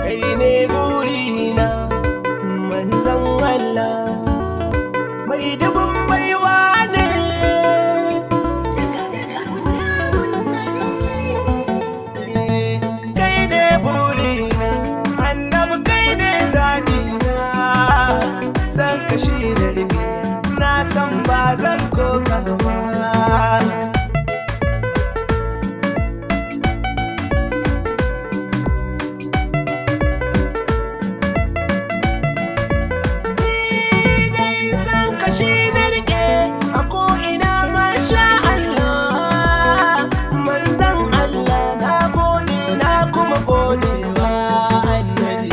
kai ne burina manzon Allah mai dubin baiwa ne. Kai ne burina annabi kai ne zaɓina, san ka shi da rike na san ba zan koka ba. Shi na rike a ko'ina masha Allah, manzan Allah na gode na kuma gode wa annabi.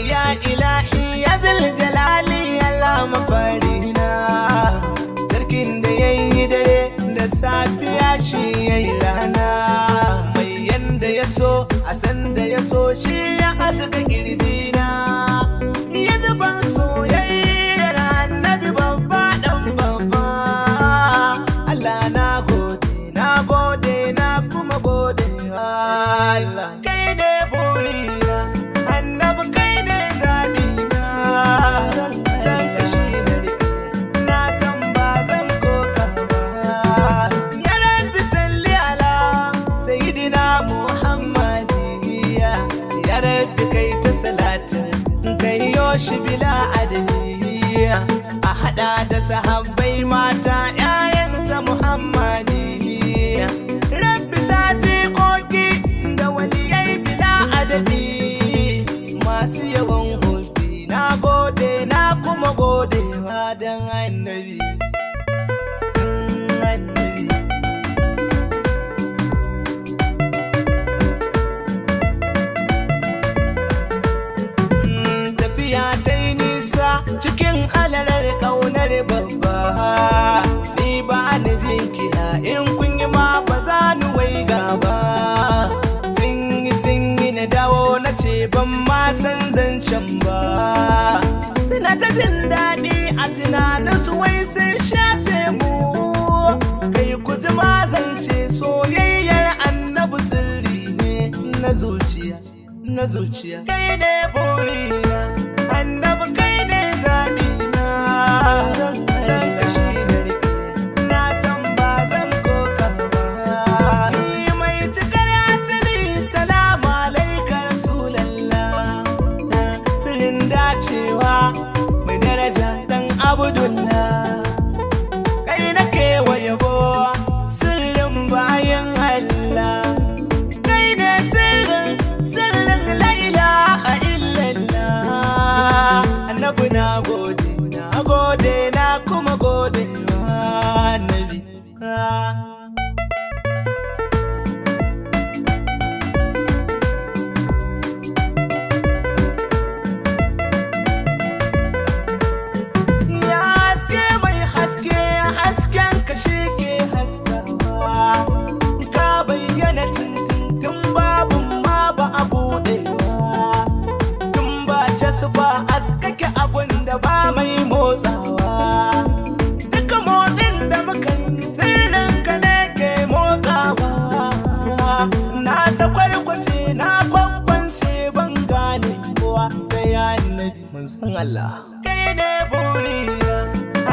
Ya ilahi ya zal jalali Allah mafarina, sarkin da yayi dare da safiya shi yayi rana, mai yanda ya so a san da ya so shi ya haska kirjina, ya zuban soyayyar annabi babba dan babba. Allah na gode na gode na kuma gode wa Allah. Kai ne burina annabi kai ne zaɓina, san ka shi da rike na san ba zan koka ba. Ya Rabbi salli ala sayyidina Muhammadiyya, ya Rabbi kai ta salatin kai yoshi bila adadiyya, a hada da sahabbai mata ƴaƴansa Muhammadiyya. Rabbi sati koki da waliyai bila adadi, masu yawan hobi na gode na kuma gode wa dan annabi. Tafiya ta yi nisa cikin halarar ƙaunar babba, ni ba ni jinkira in kun yi ma ba za ni waiga ba. Sun yi na dawo na ce ban ma san zancen ba, suna ta jin daɗi a tunaninsu wai sun shafe mu. Kai ku ji ma zance soyayyar annabi sirri ne na zuciya na zuciya. Kai ne burina annabi kai ne zaɓina, san ka shi da rike na san ba zan koka ba. Ni mai cikar asali salamu alaika rasulallah, sirrin dacewa mai daraja dan Abdullah. Kai na kewa yabo sirrin bayan Allah, kai ne sirrin la ilaha illallah. Annabi na gode na kuma gode wa annabi. Ya haske mai haske hasken ka shi ke haskawa, ka bayyana tun babu ma ba a buɗewa, tun ba casu ba askake abun da ba mai motsawa. Duka motsin da muka yi sirrin ka ne ke motsawa, na sakwarkwace na kwakwance ban gane kowa sai annabi manzon Allah. Kai ne burina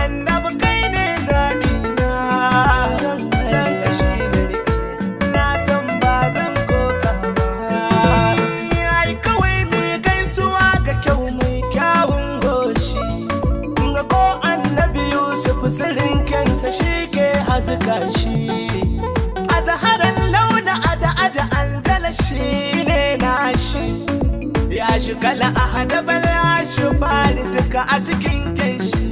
annabi kai ne zaɓina, san ka shi da rike na san ba zan koka ba. Ai kawai mai gaisuwa ga kyau mai kyawun goshi, ga ko annabi Yusuf sirrin kansa shi ke hazuka shi, a zaharar launa ada aldala shi ne nashi, ya shi kala a hadabal ya shi fari duka a cikin kanshi.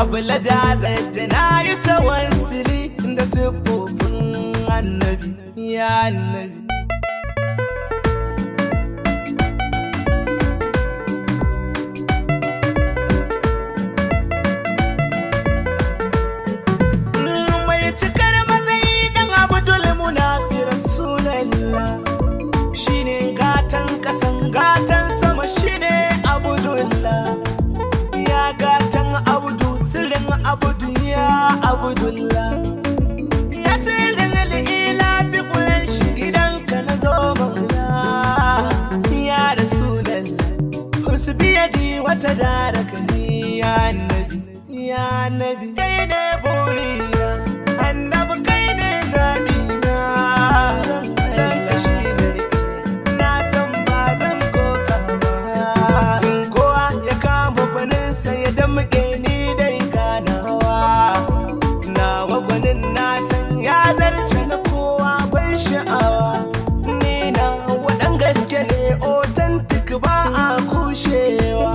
Abu laja zai na yi tawassuli da siffofin annabi ya annabi. Mai cikar matsayi dan Abdul Munafi Rasulullah, shine gatan kasan gatan sama shine Abdullah, ya gatan Abdullah ya sirrin al'ila bi kuren shi gidanka na zo maula ya Rasulallah usbiyadi wata daraka ni ya Nabi kai ne burina annabi kai ne zabina san kashi na san ba zan koka ba kowa ya kama gwaninsa ya damke ni dai ganawa nawa gwanin na san ya zarce na kowa ban sha'awa ni na waɗan gaske ne authentic ba a kushewa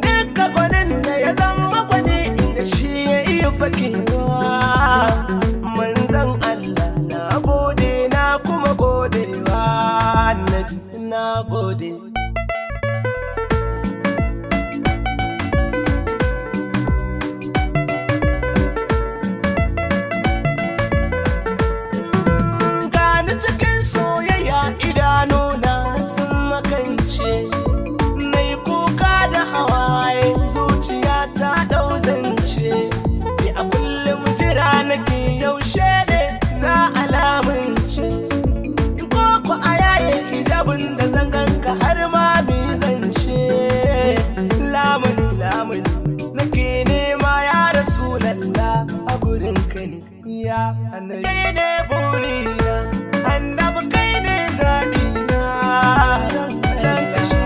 duka gwanin da ya zama gwani inda shi ya iya fakewa manzan Allah na gode na kuma godewa na gode gani cikin soyayya idanuna sun makance nai kuka da hawaye zuciya ta ɗauzance ni a kullum jira nake yaushe ne za a lamunce ko ku a yaye hijabin da zanganka har ma mi zance lamuni nake nema ya Rasulallah a gurinka ne ya annabi kai ne burina annabi kai ne zabina san kashi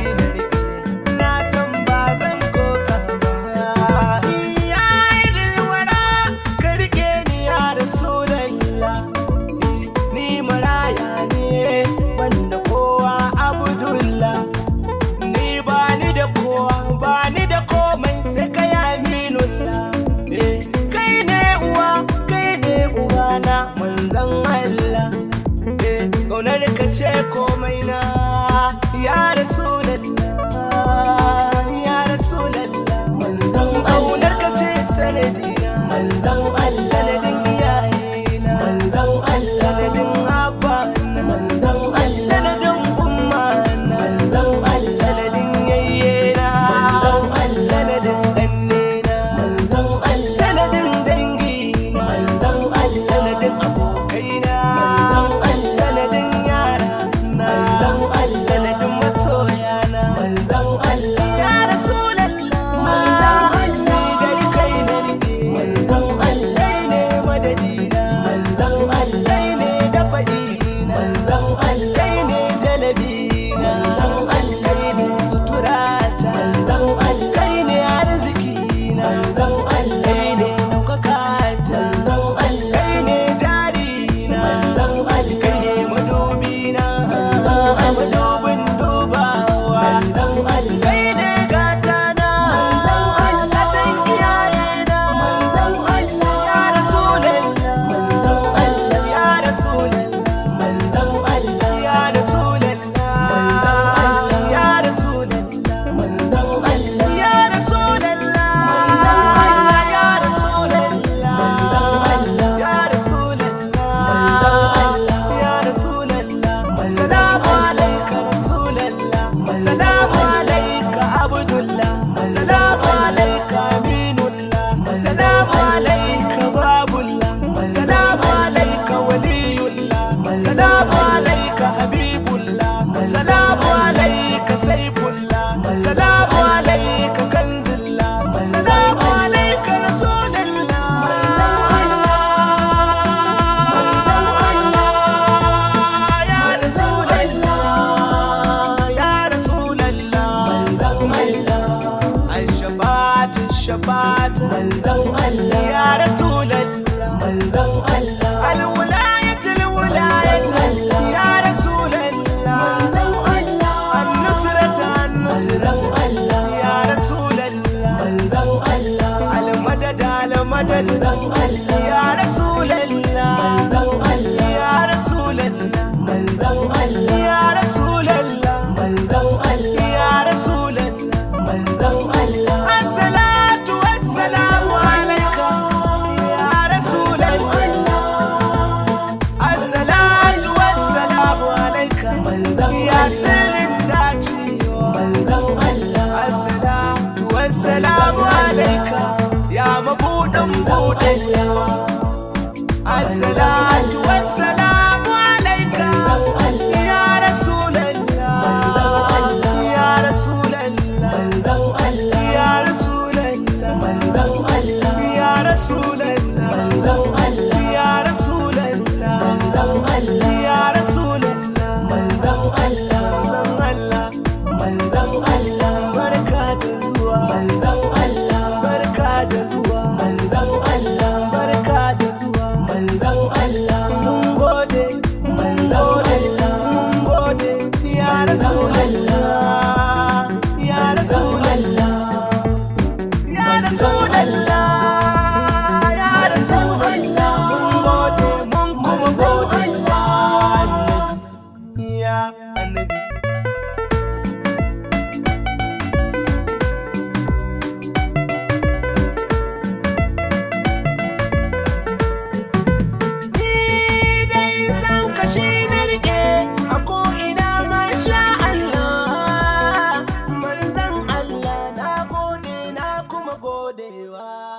na san ba zan koka ba ya irwara ka rike ni ya Rasulallah ni maraya ne banda kowa Abdullah ni bani da kowa bani da komai sai ka ya Aminullah kai ne uwa kai ne ubana manzon Allah kaunar ka ce komai na ya Rasulallah ya Rasulallah manzon kaunar ka ce sanadina manzon Allah sanadin iyayena manzon Allah sanadin abana manzon Allah sanadin ummana manzon Allah sanadin yayyena manzon Allah sanadin kannena manzon Allah sanadin dangina manzon Allah sanadin abokaina manzon Allah sanadin yara na manzon Allah sanadin masoyana manzon Allah ya Rasulallah manzon Allah dai kai ne rike manzon Allah kai ne madadina manzon Allah kai ne dafa'ina manzon Allah kai ne jalabina manzon Allah kai ne suturata manzon Allah kai ne arzikina manzon Allah kai ne daukakata manzon Allah kai ne jarina manzon Allah kai ne madubina madubin dubawa manzon Allah kai ne gatana manzon Allah gatan iyayena manzon Allah ya Rasulallah manzon Allah ya Rasulallah manzon Allah ya Rasulallah ya Rasulallah manzon Allah ya Rasulallah ya Rasulallah ya Rasulallah ya Rasulallah salamu alayka Rasulallah salamu alayka Abdullah salamu alayka Aminullah salamu alayka Babullah salamu alayka Waliyullah salamu alayka Habibullah salamu alayka Saifullah salamu alayka Kanzullah salamu alayka Rasulullah ya Rasulallah ya Rasulallah al-shafaat al-shafaat manzon Allah ya Rasulallah manzon Allah al-wilayat al-wilayat ya Rasulallah manzon Allah an-nusrat an-nusrat ya Rasulallah manzon Allah al-madad al-madad ya Rasulallah manzon Allah ya Rasulallah manzon Allah ya Rasulallah manzon Allah ya Rasulallah manzon Allah as-salatu was-salamu alayka ya Rasulallah as-salatu was-salamu alayka ya sirrin dacewa manzon Allah as-salatu was-salamu alayka ya mabudin buɗewa. Assalatu wassalamu alaika ya Rasulallah, ya Rasulallah, ya Rasulallah, ya Rasulallah, ya Rasulallah, ya Rasulallah, manzon Allah, barka da zuwa, barka da zuwa, barka da zuwa, mun gode, mun gode, mun gode, ya Rasulallah, ya Rasulallah, ya Rasulallah, ya Rasulallah, mun gode, mun kuma gode, ya Annabi. Kashi na rike a ko'ina masha Allah, manzan Allah na gode na kuma godewa.